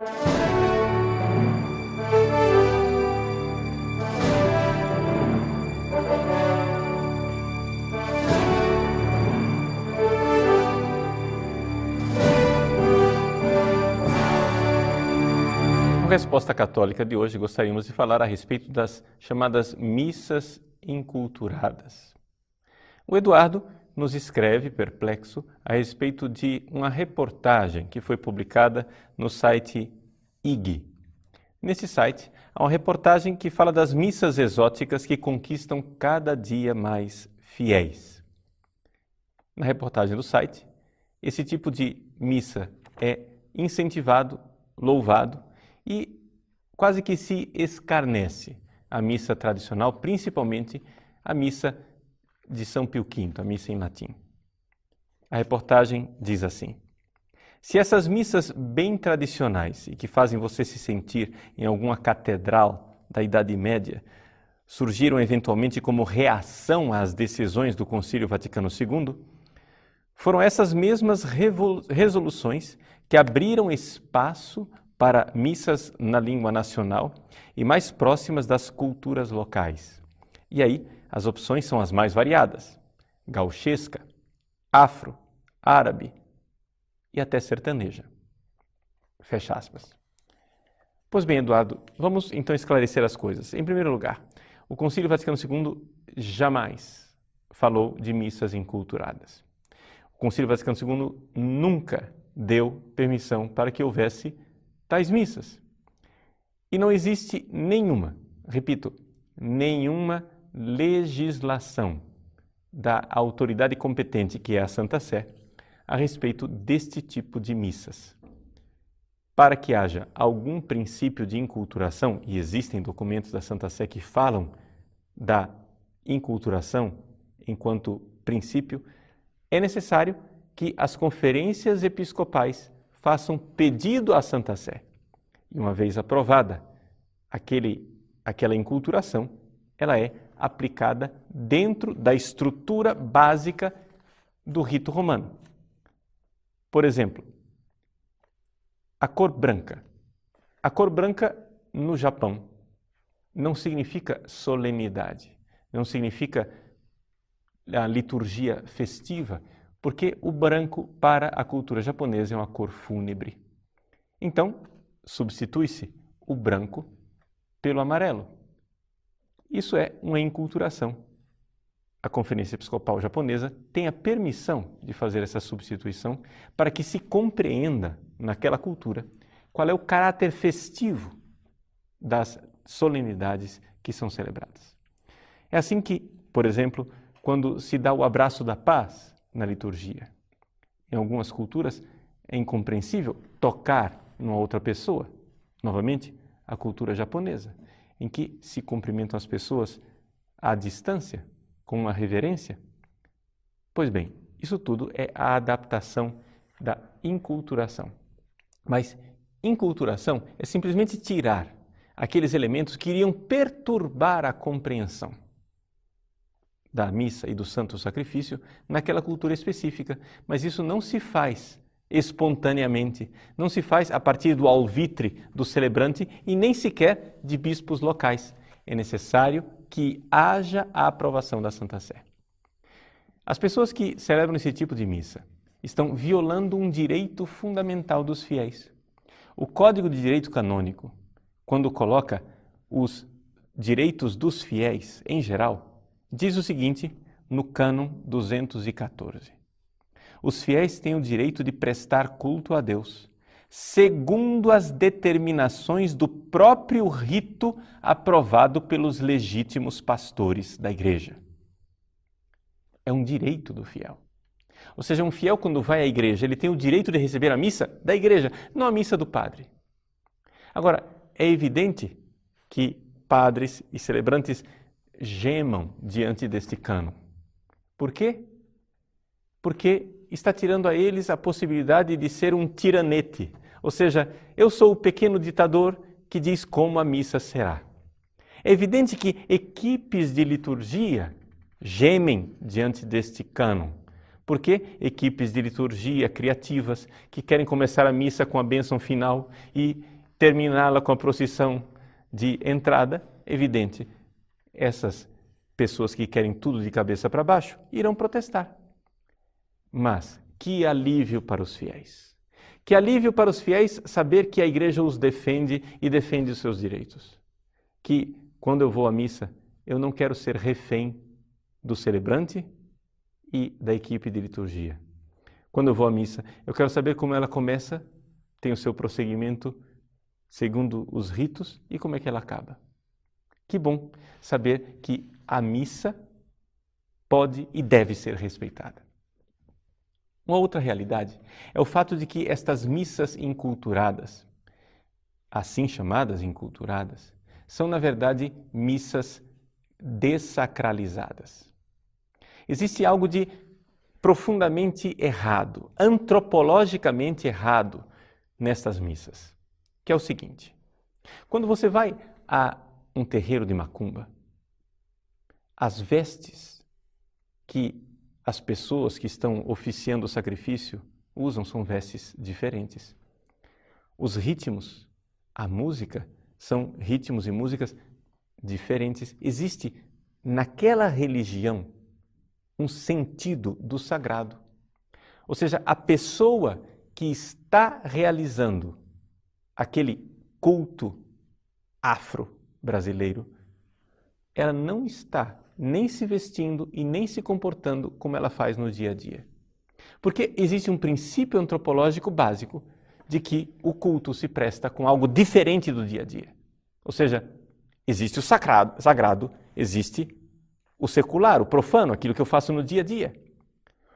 Com a resposta católica de hoje, gostaríamos de falar a respeito das chamadas missas inculturadas. O Eduardo nos escreve, perplexo, a respeito de uma reportagem que foi publicada no site IG. Nesse site, há uma reportagem que fala das missas exóticas que conquistam cada dia mais fiéis. Na reportagem do site, esse tipo de missa é incentivado, louvado, e quase que se escarnece a missa tradicional, principalmente a missa de São Pio V, a missa em latim. A reportagem diz assim: se essas missas bem tradicionais e que fazem você se sentir em alguma catedral da Idade Média surgiram eventualmente como reação às decisões do Concílio Vaticano II, foram essas mesmas resoluções que abriram espaço para missas na língua nacional e mais próximas das culturas locais. E aí, as opções são as mais variadas: gauchesca, afro, árabe e até sertaneja. Fecha aspas. Pois bem, Eduardo, vamos então esclarecer as coisas. Em primeiro lugar, o Concílio Vaticano II jamais falou de missas inculturadas. O Concílio Vaticano II nunca deu permissão para que houvesse tais missas. E não existe nenhuma, repito, nenhuma legislação da autoridade competente, que é a Santa Sé, a respeito deste tipo de missas. Para que haja algum princípio de inculturação, e existem documentos da Santa Sé que falam da inculturação enquanto princípio, é necessário que as conferências episcopais façam pedido à Santa Sé. E uma vez aprovada aquela inculturação, ela é aplicada dentro da estrutura básica do rito romano. Por exemplo, a cor branca. A cor branca no Japão não significa solenidade, não significa a liturgia festiva, porque o branco para a cultura japonesa é uma cor fúnebre. Então, substitui-se o branco pelo amarelo. Isso é uma inculturação. A Conferência Episcopal Japonesa tem a permissão de fazer essa substituição para que se compreenda naquela cultura qual é o caráter festivo das solenidades que são celebradas. É assim que, por exemplo, quando se dá o abraço da paz na liturgia, em algumas culturas é incompreensível tocar numa outra pessoa. Novamente, a cultura japonesa, em que se cumprimentam as pessoas à distância, com uma reverência. Pois bem, isso tudo é a adaptação da inculturação. Mas inculturação é simplesmente tirar aqueles elementos que iriam perturbar a compreensão da missa e do santo sacrifício naquela cultura específica. Mas isso não se faz espontaneamente, não se faz a partir do alvitre do celebrante e nem sequer de bispos locais. É necessário que haja a aprovação da Santa Sé. As pessoas que celebram esse tipo de missa estão violando um direito fundamental dos fiéis. O Código de Direito Canônico, quando coloca os direitos dos fiéis em geral, diz o seguinte no cânon 214. Os fiéis têm o direito de prestar culto a Deus, segundo as determinações do próprio rito aprovado pelos legítimos pastores da Igreja. É um direito do fiel. Ou seja, um fiel, quando vai à igreja, ele tem o direito de receber a missa da igreja, não a missa do padre. Agora, é evidente que padres e celebrantes gemam diante deste cânon. Por quê? Porque está tirando a eles a possibilidade de ser um tiranete. Ou seja, eu sou o pequeno ditador que diz como a missa será. É evidente que equipes de liturgia gemem diante deste cânon. Porque equipes de liturgia criativas que querem começar a missa com a bênção final e terminá-la com a procissão de entrada, evidente, essas pessoas que querem tudo de cabeça para baixo irão protestar. Mas que alívio para os fiéis! Que alívio para os fiéis saber que a igreja os defende e defende os seus direitos. Que quando eu vou à missa, eu não quero ser refém do celebrante e da equipe de liturgia. Quando eu vou à missa, eu quero saber como ela começa, tem o seu prosseguimento segundo os ritos e como é que ela acaba. Que bom saber que a missa pode e deve ser respeitada. Uma outra realidade é o fato de que estas missas enculturadas, assim chamadas enculturadas, são na verdade missas dessacralizadas. Existe algo de profundamente errado, antropologicamente errado nestas missas, que é o seguinte: quando você vai a um terreiro de macumba, as vestes que as pessoas que estão oficiando o sacrifício usam são vestes diferentes. Os ritmos, a música, são ritmos e músicas diferentes. Existe naquela religião um sentido do sagrado. Ou seja, a pessoa que está realizando aquele culto afro-brasileiro, ela não está nem se vestindo e nem se comportando como ela faz no dia a dia. Porque existe um princípio antropológico básico de que o culto se presta com algo diferente do dia a dia. Ou seja, existe o sagrado, existe o secular, o profano, aquilo que eu faço no dia a dia.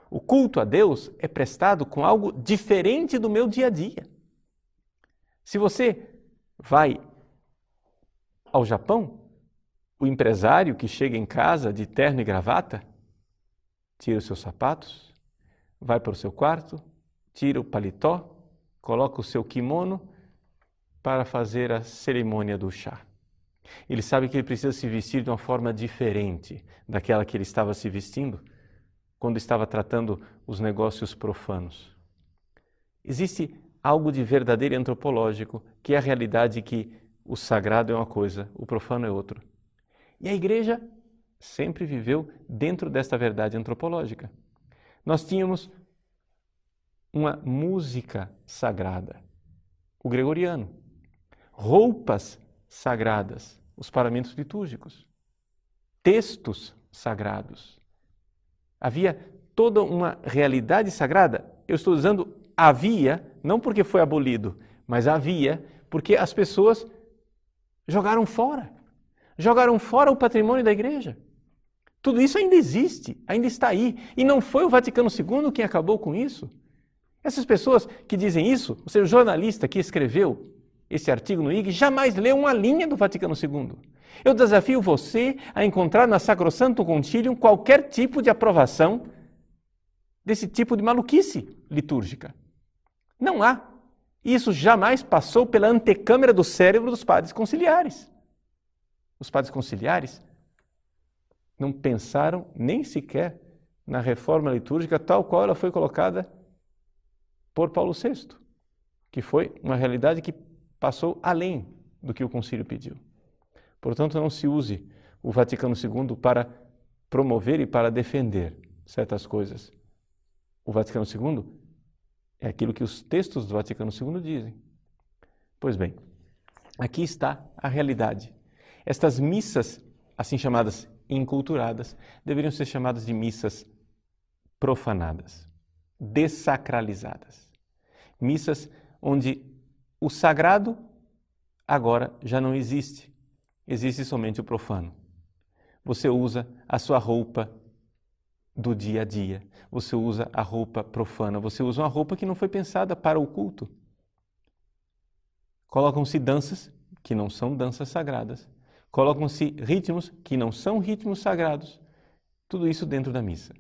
O culto a Deus é prestado com algo diferente do meu dia a dia. Se você vai ao Japão, o empresário que chega em casa de terno e gravata, tira os seus sapatos, vai para o seu quarto, tira o paletó, coloca o seu kimono para fazer a cerimônia do chá. Ele sabe que ele precisa se vestir de uma forma diferente daquela que ele estava se vestindo quando estava tratando os negócios profanos. Existe algo de verdadeiro e antropológico, que é a realidade que o sagrado é uma coisa, o profano é outra. E a igreja sempre viveu dentro desta verdade antropológica. Nós tínhamos uma música sagrada, o gregoriano, roupas sagradas, os paramentos litúrgicos, textos sagrados. Havia toda uma realidade sagrada. Eu estou usando havia, não porque foi abolido, mas havia porque as pessoas jogaram fora. Jogaram fora o patrimônio da igreja. Tudo isso ainda existe, ainda está aí. E não foi o Vaticano II quem acabou com isso. Essas pessoas que dizem isso, ou seja, o jornalista que escreveu esse artigo no IG, jamais leu uma linha do Vaticano II. Eu desafio você a encontrar na Sacrosanto Concilium qualquer tipo de aprovação desse tipo de maluquice litúrgica. Não há. Isso jamais passou pela antecâmara do cérebro dos padres conciliares. Os padres conciliares não pensaram nem sequer na reforma litúrgica tal qual ela foi colocada por Paulo VI, que foi uma realidade que passou além do que o concílio pediu. Portanto, não se use o Vaticano II para promover e para defender certas coisas. O Vaticano II é aquilo que os textos do Vaticano II dizem. Pois bem, aqui está a realidade. Estas missas, assim chamadas enculturadas, deveriam ser chamadas de missas profanadas, dessacralizadas. Missas onde o sagrado agora já não existe, existe somente o profano. Você usa a sua roupa do dia a dia, você usa a roupa profana, você usa uma roupa que não foi pensada para o culto. Colocam-se danças que não são danças sagradas, colocam-se ritmos que não são ritmos sagrados, tudo isso dentro da missa.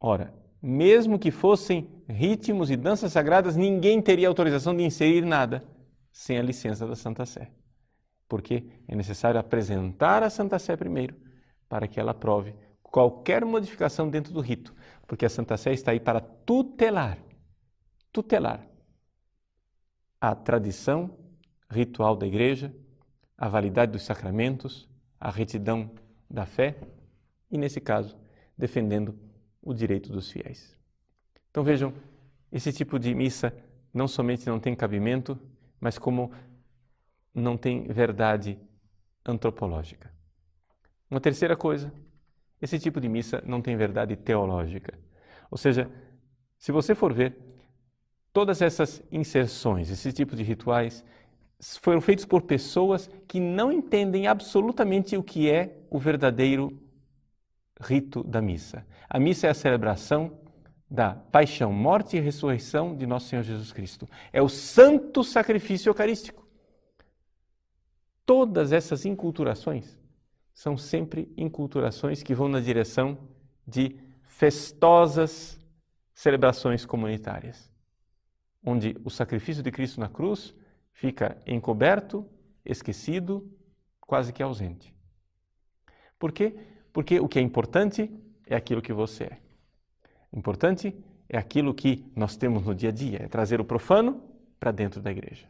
Ora, mesmo que fossem ritmos e danças sagradas, ninguém teria autorização de inserir nada sem a licença da Santa Sé. Porque é necessário apresentar a Santa Sé primeiro, para que ela aprove qualquer modificação dentro do rito, porque a Santa Sé está aí para tutelar a tradição, ritual da igreja, a validade dos sacramentos, a retidão da fé e, nesse caso, defendendo o direito dos fiéis. Então vejam, esse tipo de missa não somente não tem cabimento, mas como não tem verdade antropológica. Uma terceira coisa, esse tipo de missa não tem verdade teológica. Ou seja, se você for ver, todas essas inserções, esse tipo de rituais, foram feitos por pessoas que não entendem absolutamente o que é o verdadeiro rito da missa. A missa é a celebração da paixão, morte e ressurreição de nosso Senhor Jesus Cristo. É o santo sacrifício eucarístico. Todas essas inculturações são sempre inculturações que vão na direção de festosas celebrações comunitárias, onde o sacrifício de Cristo na cruz fica encoberto, esquecido, quase que ausente. Por quê? Porque o que é importante é aquilo que você é. Importante é aquilo que nós temos no dia a dia, é trazer o profano para dentro da igreja.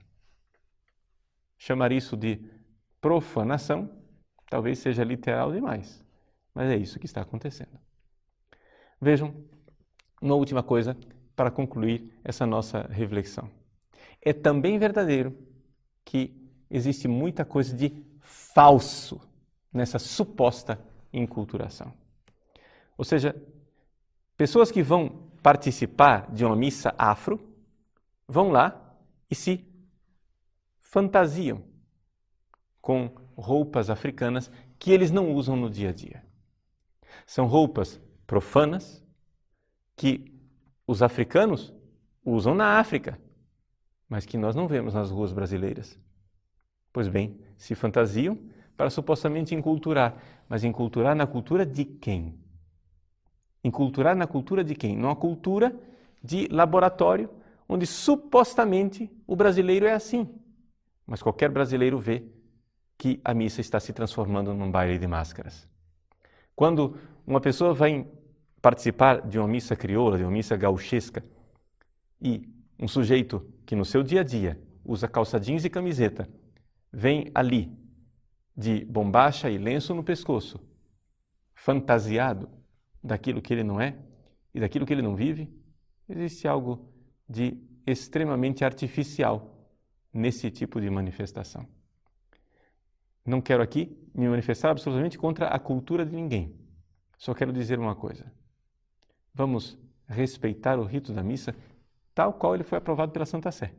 Chamar isso de profanação talvez seja literal demais, mas é isso que está acontecendo. Vejam, uma última coisa para concluir essa nossa reflexão. É também verdadeiro que existe muita coisa de falso nessa suposta inculturação. Ou seja, pessoas que vão participar de uma missa afro vão lá e se fantasiam com roupas africanas que eles não usam no dia a dia. São roupas profanas que os africanos usam na África, mas que nós não vemos nas ruas brasileiras. Pois bem, se fantasiam para supostamente enculturar, mas enculturar na cultura de quem? Enculturar na cultura de quem? Numa cultura de laboratório, onde supostamente o brasileiro é assim. Mas qualquer brasileiro vê que a missa está se transformando num baile de máscaras. Quando uma pessoa vai participar de uma missa crioula, de uma missa gauchesca, e um sujeito que no seu dia a dia usa calça jeans e camiseta, vem ali de bombacha e lenço no pescoço, fantasiado daquilo que ele não é e daquilo que ele não vive, existe algo de extremamente artificial nesse tipo de manifestação. Não quero aqui me manifestar absolutamente contra a cultura de ninguém. Só quero dizer uma coisa. Vamos respeitar o rito da missa tal qual ele foi aprovado pela Santa Sé.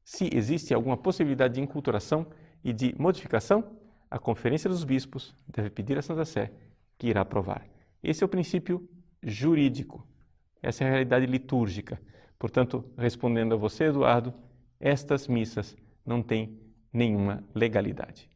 Se existe alguma possibilidade de inculturação e de modificação, a Conferência dos Bispos deve pedir à Santa Sé que irá aprovar. Esse é o princípio jurídico. Essa é a realidade litúrgica. Portanto, respondendo a você, Eduardo, estas missas não têm nenhuma legalidade.